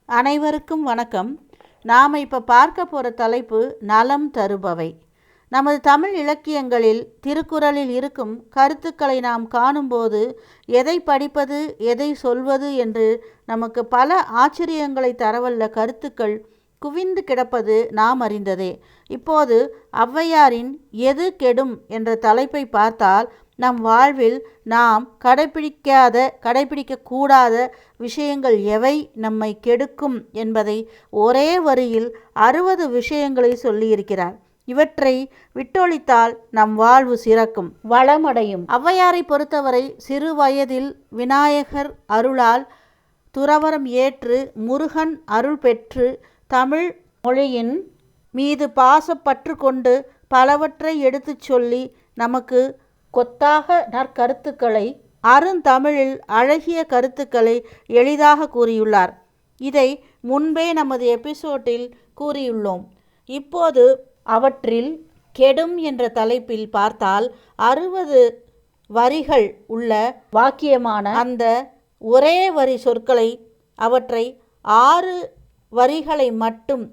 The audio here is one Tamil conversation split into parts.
அனைவருக்கும் வணக்கம். நாம் இப்போ பார்க்க போகிற தலைப்பு நலம் தருபவை. நமது தமிழ் இலக்கியங்களில் திருக்குறளில் இருக்கும் கருத்துக்களை நாம் காணும்போது எதை படிப்பது எதை சொல்வது என்று நமக்கு பல ஆச்சரியங்களை தரவல்ல கருத்துக்கள் குவிந்து கிடப்பது நாம் அறிந்ததே. இப்போது ஔவையாரின் எது கெடும் என்ற தலைப்பை பார்த்தால் நம் வாழ்வில் நாம் கடைபிடிக்கக்கூடாத விஷயங்கள் எவை நம்மை கெடுக்கும் என்பதை ஒரே வரியில் 60 விஷயங்களை சொல்லியிருக்கிறார். இவற்றை விட்டொழித்தால் நம் வாழ்வு சிறக்கும், வளமடையும். ஔவையாரை பொறுத்தவரை சிறு வயதில் விநாயகர் அருளால் துறவறம் ஏற்று முருகன் அருள் பெற்று தமிழ் மொழியின் மீது பாசப்பற்று கொண்டு பலவற்றை எடுத்துச் சொல்லி நமக்கு கொத்தாக நற்கருத்துக்களை அருந்தமிழில் அழகிய கருத்துக்களை எளிதாக கூறியுள்ளார். இதை முன்பே நமது எபிசோடில் கூறியுள்ளோம். இப்போது அவற்றில் கெடும் என்ற தலைப்பில் பார்த்தால் 60 வரிகள் உள்ள வாக்கியமான அந்த ஒரே வரி சொற்களை அவற்றை 6 வரிகளை மட்டும்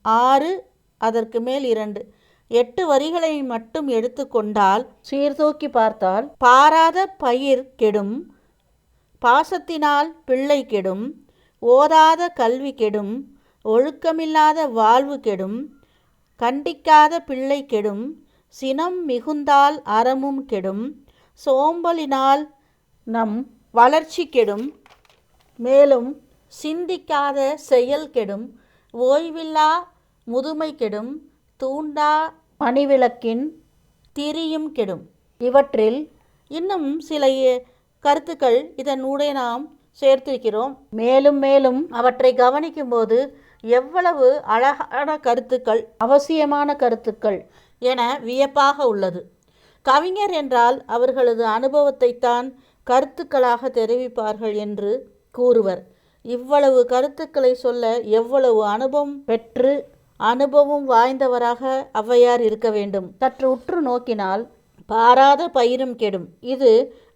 6 அதற்கு மேல் 2 8 வரிகளை மட்டும் எடுத்துக்கொண்டால் சீர்தூக்கி பார்த்தால் பாராத பயிர் கெடும், பாசத்தினால் பிள்ளை கெடும், ஓதாத கல்வி கெடும், ஒழுக்கமில்லாத வாழ்வு கெடும், கண்டிக்காத பிள்ளை கெடும், சினம் மிகுந்தால் அறமும் கெடும், சோம்பலினால் நம் வளர்ச்சி கெடும், மேலும் சிந்திக்காத செயல் கெடும், ஓய்வில்லா முதுமை கெடும், தூண்டா மணிவிளக்கின் திரியும் கெடும். இவற்றில் இன்னும் சில கருத்துக்கள் இதனூடே நாம் சேர்த்திருக்கிறோம். மேலும் அவற்றை கவனிக்கும்போது எவ்வளவு அழகான கருத்துக்கள், அவசியமான கருத்துக்கள் என வியப்பாக உள்ளது. கவிஞர் என்றால் அவர்களது அனுபவத்தைத்தான் கருத்துக்களாக தெரிவிப்பார்கள் என்று கூறுவர். இவ்வளவு கருத்துக்களை சொல்ல எவ்வளவு அனுபவம் வாய்ந்தவராக ஔவையார் இருக்க வேண்டும். சற்று உற்று நோக்கினால் பாராத பயிரும் கெடும். இது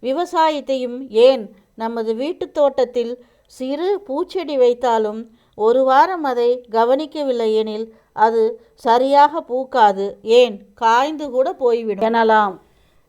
விவசாயத்தையும் ஏன் நமது வீட்டு தோட்டத்தில் சிறு பூச்செடி வைத்தாலும் ஒரு வாரம் அதை கவனிக்கவில்லை எனில் அது சரியாக பூக்காது, ஏன் காய்ந்து கூட போய்விடும் எனலாம்.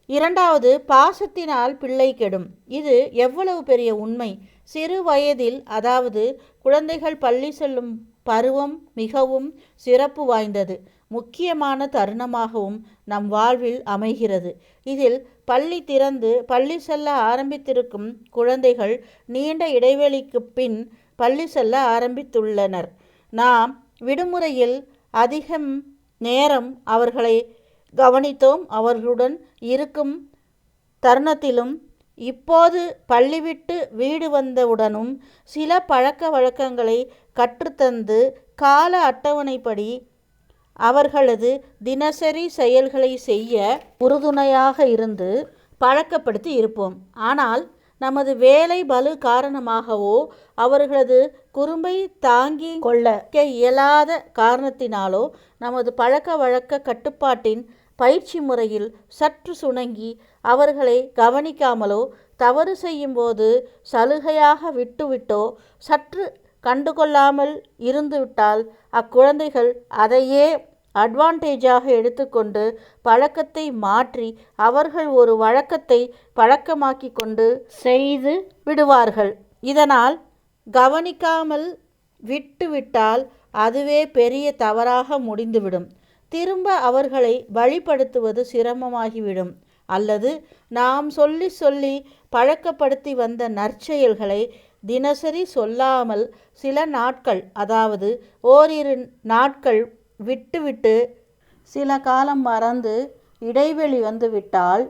இரண்டாவது, பாசத்தினால் பிள்ளை கெடும். இது எவ்வளவு பெரிய உண்மை. சிறு வயதில், அதாவது குழந்தைகள் பள்ளி செல்லும் பருவம் மிகவும் சிறப்பு வாய்ந்தது, முக்கியமான தருணமாகவும் நம் வாழ்வில் அமைகிறது. இதில் பள்ளி திறந்து பள்ளி செல்ல ஆரம்பித்திருக்கும் குழந்தைகள் நீண்ட இடைவெளிக்கு பின் பள்ளி செல்ல ஆரம்பித்துள்ளனர். நாம் விடுமுறையில் அதிகம் நேரம் அவர்களை கவனித்தோம். அவர்களுடன் இருக்கும் தருணத்திலும் இப்போது பள்ளி விட்டு வீடு வந்தவுடனும் சில பழக்க வழக்கங்களை கற்றுத்தந்து கால அட்டவணைப்படி அவர்களது தினசரி செயல்களை செய்ய உறுதுணையாக இருந்து பழக்கப்படுத்தி இருப்போம். ஆனால் நமது வேலை பளு காரணமாகவோ அவர்களது குறும்பை தாங்கி கொள்ள இயலாத காரணத்தினாலோ நமது பழக்க வழக்க கட்டுப்பாட்டின் பயிற்சி முறையில் சற்று சுணங்கி அவர்களை கவனிக்காமலோ தவறு செய்யும்போது சலுகையாக விட்டுவிட்டோ சற்று கண்டுகொள்ளாமல் இருந்துவிட்டால் அக்குழந்தைகள் அதையே அட்வான்டேஜாக எடுத்துக்கொண்டு பழக்கத்தை மாற்றி அவர்கள் ஒரு வழக்கத்தை பழக்கமாக்கி கொண்டு செய்து விடுவார்கள். இதனால் கவனிக்காமல் விட்டுவிட்டால் அதுவே பெரிய தவறாக முடிந்துவிடும். திரும்ப அவர்களை வழிப்படுத்துவது சிரமமாகிவிடும். அல்லது நாம் சொல்லி பழக்கப்படுத்தி வந்த நற்செயல்களை தினசரி சொல்லாமல் சில நாட்கள், அதாவது ஓரிரு நாட்கள் விட்டுவிட்டு சில காலம் மறந்து இடைவெளி வந்துவிட்டால்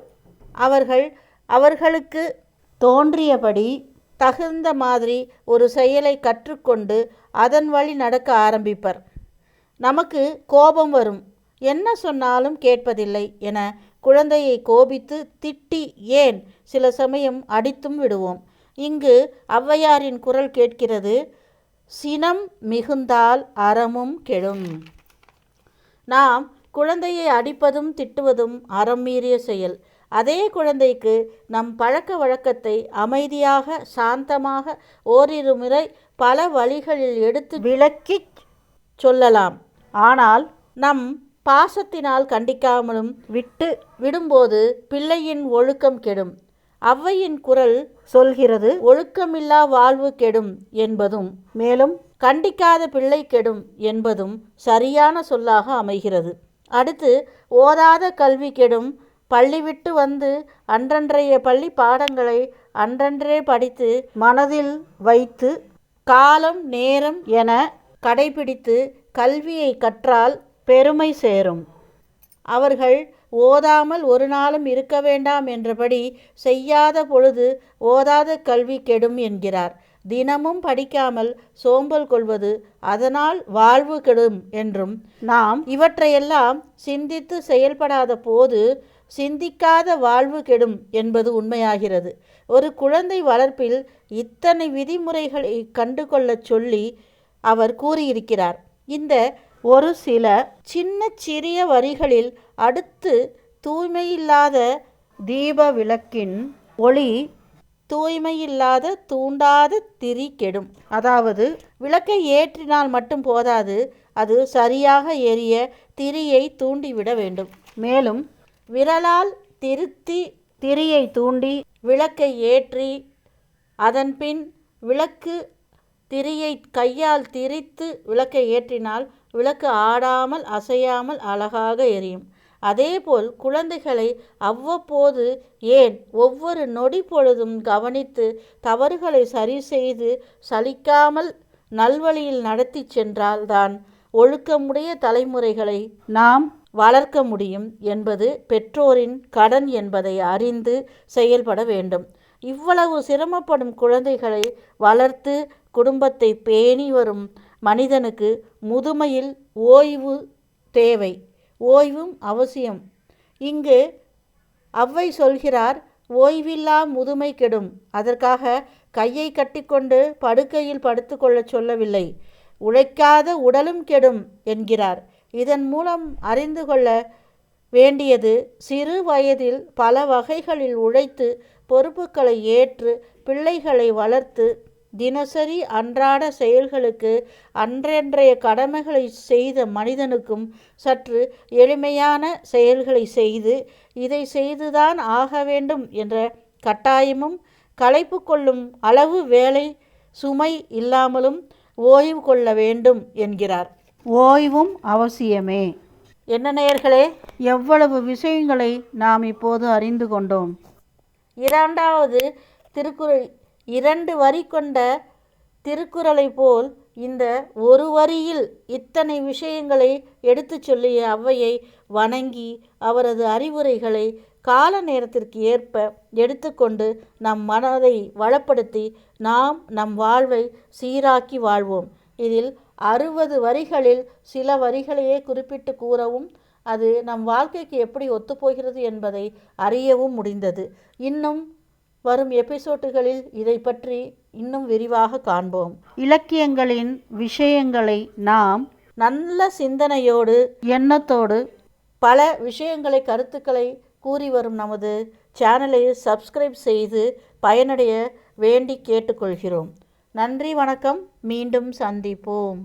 அவர்களுக்கு தோன்றியபடி தகுந்த மாதிரி ஒரு செயலை கற்றுக்கொண்டு அதன் வழி நடக்க ஆரம்பிப்பர். நமக்கு கோபம் வரும், என்ன சொன்னாலும் கேட்பதில்லை என குழந்தையை கோபித்து திட்டி, ஏன் சில சமயம் அடித்தும் விடுவோம். இங்கு ஔவையாரின் குரல் கேட்கிறது, சினம் மிகுந்தால் அறமும் கெடும். நாம் குழந்தையை அடிப்பதும் திட்டுவதும் அறம் மீறிய செயல். அதே குழந்தைக்கு நம் பழக்க வழக்கத்தை அமைதியாக சாந்தமாக ஓரிரு முறை பல வழிகளில் எடுத்து விளக்கிச் சொல்லலாம். ஆனால் நம் பாசத்தினால் கண்டிக்காமலும் விடும்போது பிள்ளையின் ஒழுக்கம் கெடும். ஔவையின் குரல் சொல்கிறது, ஒழுக்கமில்லா வாழ்வு கெடும் என்பதும், மேலும் கண்டிக்காத பிள்ளை கெடும் என்பதும் சரியான சொல்லாக அமைகிறது. அடுத்து, ஓதாத கல்வி கெடும். பள்ளி விட்டு வந்து அன்றன்றைய பள்ளி பாடங்களை அன்றன்றே படித்து மனதில் வைத்து காலம் நேரம் என கடைபிடித்து கல்வியை கற்றால் பெருமை சேரும். அவர்கள் ஓதாமல் ஒரு நாளும் இருக்க வேண்டாம் என்றபடி செய்யாத பொழுது ஓதாத கல்வி கெடும் என்கிறார். தினமும் படிக்காமல் சோம்பல் கொள்வது அதனால் வாழ்வு கெடும் என்றும், நாம் இவற்றையெல்லாம் சிந்தித்து செயல்படாத போது சிந்திக்காத வாழ்வு கெடும் என்பது உண்மையாகிறது. ஒரு குழந்தை வளர்ப்பில் இத்தனை விதிமுறைகளை கண்டு கொள்ளச் சொல்லி அவர் கூறியிருக்கிறார். இந்த ஒரு சில சிறிய வரிகளில் அடுத்து, தூய்மையில்லாத தீப விளக்கின் ஒளி தூய்மையில்லாத தூண்டாத திரி கெடும். அதாவது, விளக்கை ஏற்றினால் மட்டும் போதாது, அது சரியாக எரிய திரியை தூண்டிவிட வேண்டும். மேலும் விரலால் திருத்தி திரியை தூண்டி விளக்கை ஏற்றி அதன்பின் விளக்கு திரியை கையால் திரித்து விளக்கை ஏற்றினால் விளக்கு ஆடாமல் அசையாமல் அழகாக எரியும். அதேபோல் குழந்தைகளை அவ்வப்போது, ஏன் ஒவ்வொரு நொடி பொழுதும் கவனித்து தவறுகளை சரி செய்து சலிக்காமல் நல்வழியில் நடத்தி சென்றால்தான் ஒழுக்கமுடைய தலைமுறைகளை நாம் வளர்க்க முடியும் என்பது பெற்றோரின் கடன் என்பதை அறிந்து செயல்பட வேண்டும். இவ்வளவு சிரமப்படும் குழந்தைகளை வளர்த்து குடும்பத்தை பேணி வரும் மனிதனுக்கு முதுமையில் ஓய்வு தேவை, ஓய்வும் அவசியம். இங்கு ஔவை சொல்கிறார், ஓய்வில்லா முதுமை கெடும். அதற்காக கையை கட்டிக்கொண்டு படுக்கையில் படுத்து கொள்ள சொல்லவில்லை. உழைக்காத உடலும் கெடும் என்கிறார். இதன் மூலம் அறிந்து கொள்ள வேண்டியது, சிறு வயதில் பல வகைகளில் உழைத்து பொறுப்புகளை ஏற்று பிள்ளைகளை வளர்த்து தினசரி அன்றாட செயல்களுக்கு அன்றன்றைய கடமைகளை செய்த மனிதனுக்கும் சற்று எளிமையான செயல்களை செய்து இதை செய்துதான் ஆக வேண்டும் என்ற கட்டாயமும், களைப்பு கொள்ளும் அளவு வேலை சுமை இல்லாமலும் ஓய்வு கொள்ள வேண்டும் என்கிறார். ஓய்வும் அவசியமே. என்ன நேயர்களே, எவ்வளவு விஷயங்களை நாம் இப்போது அறிந்து கொண்டோம். இரண்டாவது திருக்குறள் 2 வரி கொண்ட திருக்குறளை போல் இந்த ஒரு வரியில் இத்தனை விஷயங்களை எடுத்து சொல்லிய ஔவையை வணங்கி அவரது அறிவுரைகளை கால நேரத்திற்கு ஏற்ப எடுத்துக்கொண்டு நம் மனதை வளப்படுத்தி நாம் நம் வாழ்வை சீராக்கி வாழ்வோம். இதில் 60 வரிகளில் சில வரிகளையே குறிப்பிட்டு கூறவும் அது நம் வாழ்க்கைக்கு எப்படி ஒத்துப்போகிறது என்பதை அறியவும் முடிந்தது. இன்னும் வரும் எபிசோடுகளில் இதை பற்றி இன்னும் விரிவாக காண்போம். இலக்கியங்களின் விஷயங்களை நாம் நல்ல சிந்தனையோடு எண்ணத்தோடு பல விஷயங்களை கருத்துக்களை கூறி வரும் நமது சேனலை சப்ஸ்கிரைப் செய்து பயனடைய வேண்டி கேட்டுக்கொள்கிறோம். நன்றி, வணக்கம். மீண்டும் சந்திப்போம்.